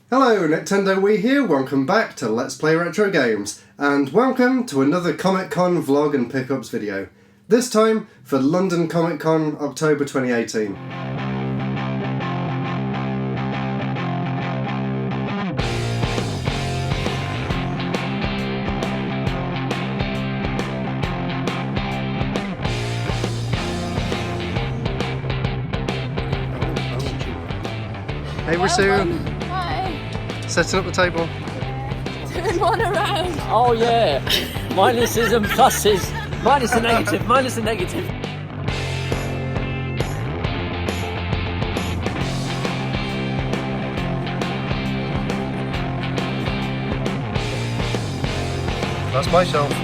Hello, Nintendo Wii here, welcome back to Let's Play Retro Games, and welcome to another Comic Con vlog and pickups video. This time for London Comic Con October 2018. Hey Rasoon! Setting up the table. Doing one around. Oh yeah. Minuses and pluses. Minus the negative. Minus the negative. That's my shelf.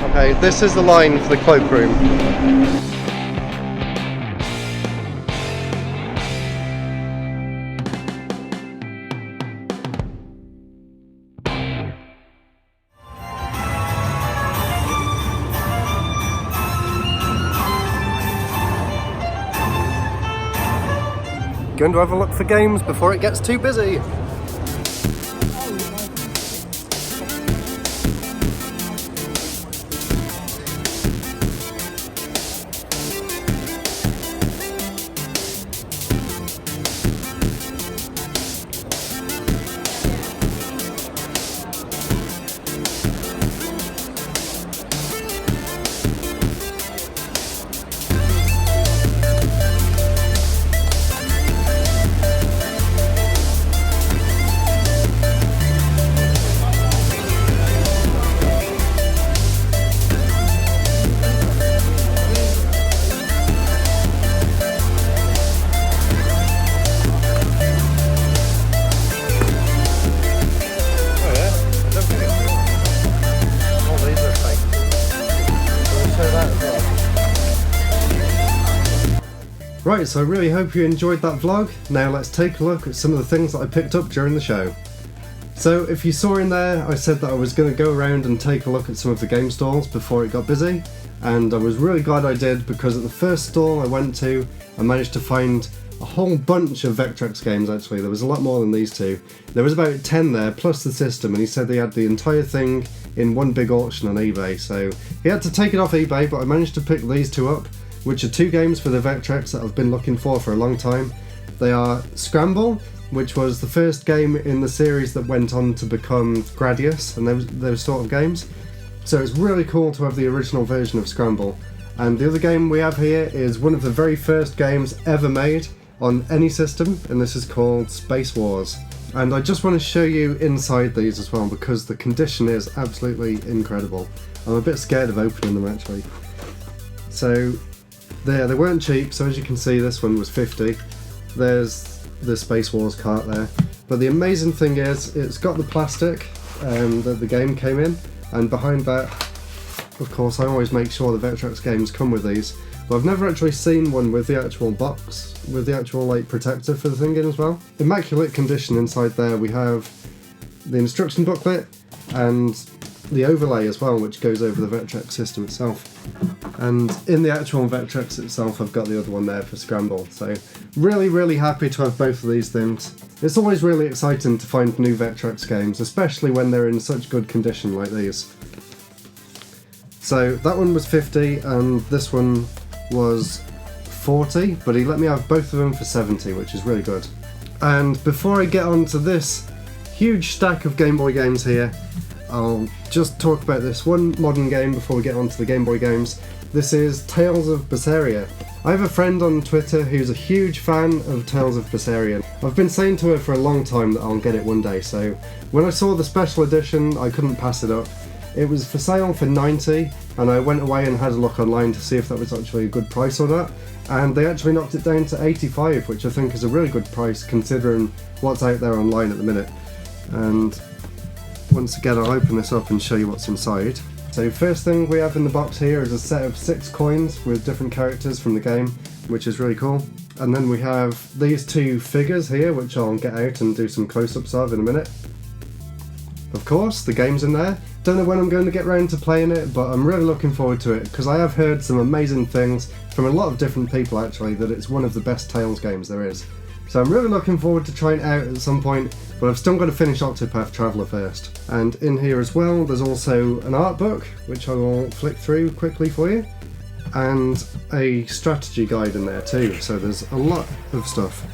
Okay, this is the line for the cloakroom. Going to have a look for games before it gets too busy. Right, so I really hope you enjoyed that vlog. Now let's take a look at some of the things that I picked up during the show. So if you saw in there, I said that I was going to go around and take a look at some of the game stalls before it got busy, and I was really glad I did, because at the first stall I went to, I managed to find a whole bunch of Vectrex games. Actually, there was a lot more than these two. There was about 10 there, plus the system, and he said they had the entire thing in one big auction on eBay, so he had to take it off eBay, but I managed to pick these two up, which are two games for the Vectrex that I've been looking for a long time. They are Scramble, which was the first game in the series that went on to become Gradius, and those sort of games. So it's really cool to have the original version of Scramble. And the other game we have here is one of the very first games ever made on any system, and this is called Space Wars. And I just want to show you inside these as well, because the condition is absolutely incredible. I'm a bit scared of opening them actually. So they weren't cheap, so as you can see this one was 50. There's the Space Wars cart there. But the amazing thing is it's got the plastic that the game came in, and behind that, of course, I always make sure the Vectrex games come with these. But I've never actually seen one with the actual box, with the actual like protector for the thing in as well. Immaculate condition inside there. We have the instruction booklet and the overlay as well, which goes over the Vectrex system itself. And in the actual Vectrex itself, I've got the other one there for Scramble. So really happy to have both of these things. It's always really exciting to find new Vectrex games, especially when they're in such good condition like these. So that one was 50 and this one was 40, but he let me have both of them for 70, which is really good. And before I get on to this huge stack of Game Boy games here, I'll just talk about this one modern game before we get on to the Game Boy games. This is Tales of Berseria. I have a friend on Twitter who's a huge fan of Tales of Berseria. I've been saying to her for a long time that I'll get it one day, so when I saw the special edition I couldn't pass it up. It was for sale for 90, and I went away and had a look online to see if that was actually a good price or not, and they actually knocked it down to 85, which I think is a really good price considering what's out there online at the minute. And once again I'll open this up and show you what's inside. So first thing we have in the box here is a set of 6 coins with different characters from the game, which is really cool. And then we have these 2 figures here, which I'll get out and do some close-ups of in a minute. Of course, the game's in there. Don't know when I'm going to get round to playing it, but I'm really looking forward to it, because I have heard some amazing things from a lot of different people actually, that it's one of the best Tales games there is. So I'm really looking forward to trying it out at some point, but I've still got to finish Octopath Traveler first. And in here as well, there's also an art book, which I will flick through quickly for you, and a strategy guide in there too, so there's a lot of stuff.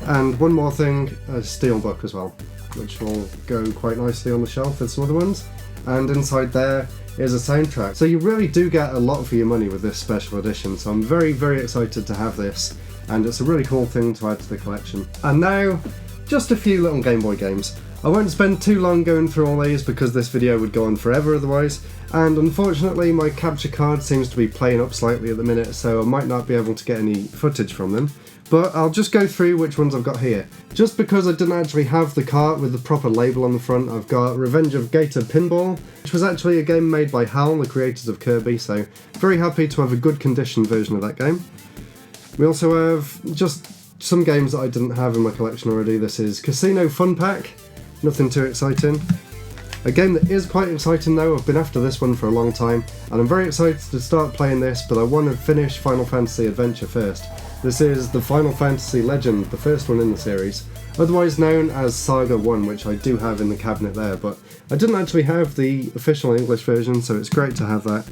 And one more thing, a steel book as well, which will go quite nicely on the shelf with some other ones. And inside there is a soundtrack. So you really do get a lot for your money with this special edition, so I'm very, very excited to have this. And it's a really cool thing to add to the collection. And now, just a few little Game Boy games. I won't spend too long going through all these because this video would go on forever otherwise, and unfortunately my capture card seems to be playing up slightly at the minute, so I might not be able to get any footage from them. But I'll just go through which ones I've got here. Just because I didn't actually have the cart with the proper label on the front, I've got Revenge of Gator Pinball, which was actually a game made by HAL, the creators of Kirby, so very happy to have a good condition version of that game. We also have just some games that I didn't have in my collection already. This is Casino Fun Pack, nothing too exciting. A game that is quite exciting though, I've been after this one for a long time, and I'm very excited to start playing this, but I want to finish Final Fantasy Adventure first. This is the Final Fantasy Legend, the first one in the series, otherwise known as Saga 1, which I do have in the cabinet there, but I didn't actually have the official English version, so it's great to have that.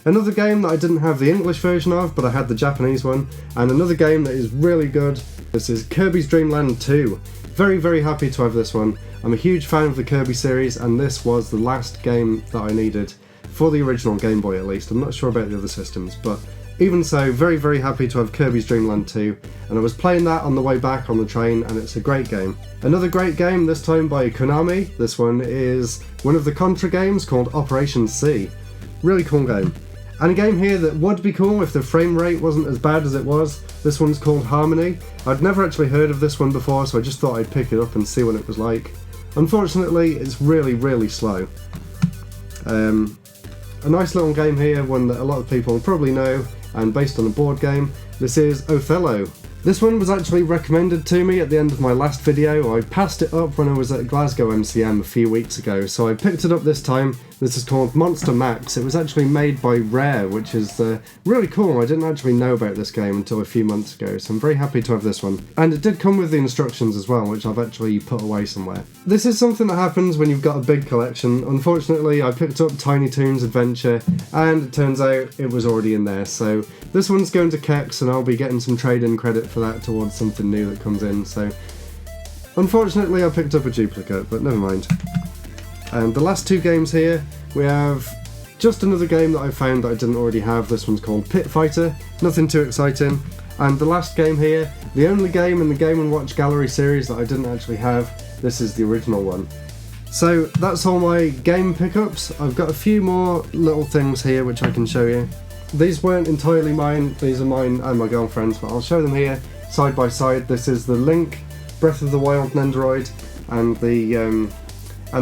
Another game that I didn't have the English version of, but I had the Japanese one, and another game that is really good. This is Kirby's Dream Land 2. Very, very happy to have this one. I'm a huge fan of the Kirby series, and this was the last game that I needed, for the original Game Boy at least. I'm not sure about the other systems, but even so, very, very happy to have Kirby's Dream Land 2, and I was playing that on the way back on the train, and it's a great game. Another great game, this time by Konami. This one is one of the Contra games called Operation C. Really cool game. And a game here that would be cool if the frame rate wasn't as bad as it was. This one's called Harmony. I'd never actually heard of this one before, so I just thought I'd pick it up and see what it was like. Unfortunately, it's really, really slow. A nice little game here, one that a lot of people probably know, and based on a board game. This is Othello. This one was actually recommended to me at the end of my last video. I passed it up when I was at Glasgow MCM a few weeks ago, so I picked it up this time. This is called Monster Max. It was actually made by Rare, which is really cool. I didn't actually know about this game until a few months ago, so I'm very happy to have this one. And it did come with the instructions as well, which I've actually put away somewhere. This is something that happens when you've got a big collection. Unfortunately, I picked up Tiny Toons Adventure, and it turns out it was already in there, so this one's going to Kex, and I'll be getting some trade-in credit for that towards something new that comes in, so unfortunately I picked up a duplicate, but never mind. And the last 2 games here, we have just another game that I found that I didn't already have. This one's called Pit Fighter, nothing too exciting. And the last game here, the only game in the Game & Watch Gallery series that I didn't actually have, this is the original one. So that's all my game pickups. I've got a few more little things here which I can show you. These weren't entirely mine, these are mine and my girlfriend's, but I'll show them here side by side. This is the Link, Breath of the Wild Nendoroid, and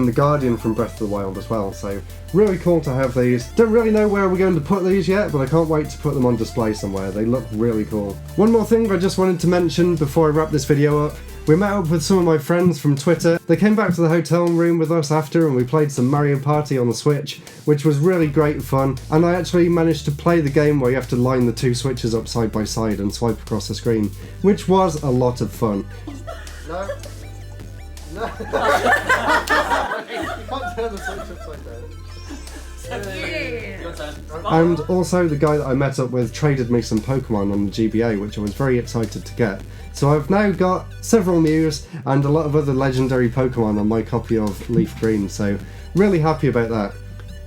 the Guardian from Breath of the Wild as well, so really cool to have these. Don't really know where we're going to put these yet, but I can't wait to put them on display somewhere. They look really cool. One more thing I just wanted to mention before I wrap this video up. We met up with some of my friends from Twitter. They came back to the hotel room with us after, and we played some Mario Party on the Switch, which was really great fun. And I actually managed to play the game where you have to line the 2 switches up side by side and swipe across the screen, which was a lot of fun. No. No. You can't turn the switch upside down. And also the guy that I met up with traded me some Pokemon on the GBA, which I was very excited to get. So I've now got several Mews and a lot of other legendary Pokemon on my copy of Leaf Green, so really happy about that.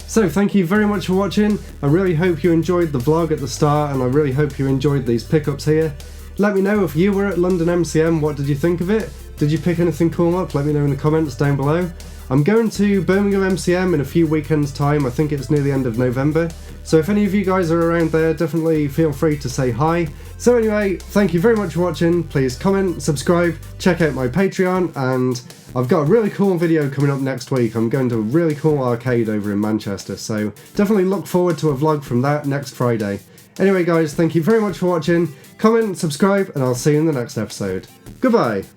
So thank you very much for watching. I really hope you enjoyed the vlog at the start, and I really hope you enjoyed these pickups here. Let me know if you were at London MCM, what did you think of it? Did you pick anything cool up? Let me know in the comments down below. I'm going to Birmingham MCM in a few weekends time, I think it's near the end of November. So if any of you guys are around there, definitely feel free to say hi. So anyway, thank you very much for watching. Please comment, subscribe, check out my Patreon, and I've got a really cool video coming up next week. I'm going to a really cool arcade over in Manchester, so definitely look forward to a vlog from that next Friday. Anyway guys, thank you very much for watching. Comment, subscribe, and I'll see you in the next episode. Goodbye!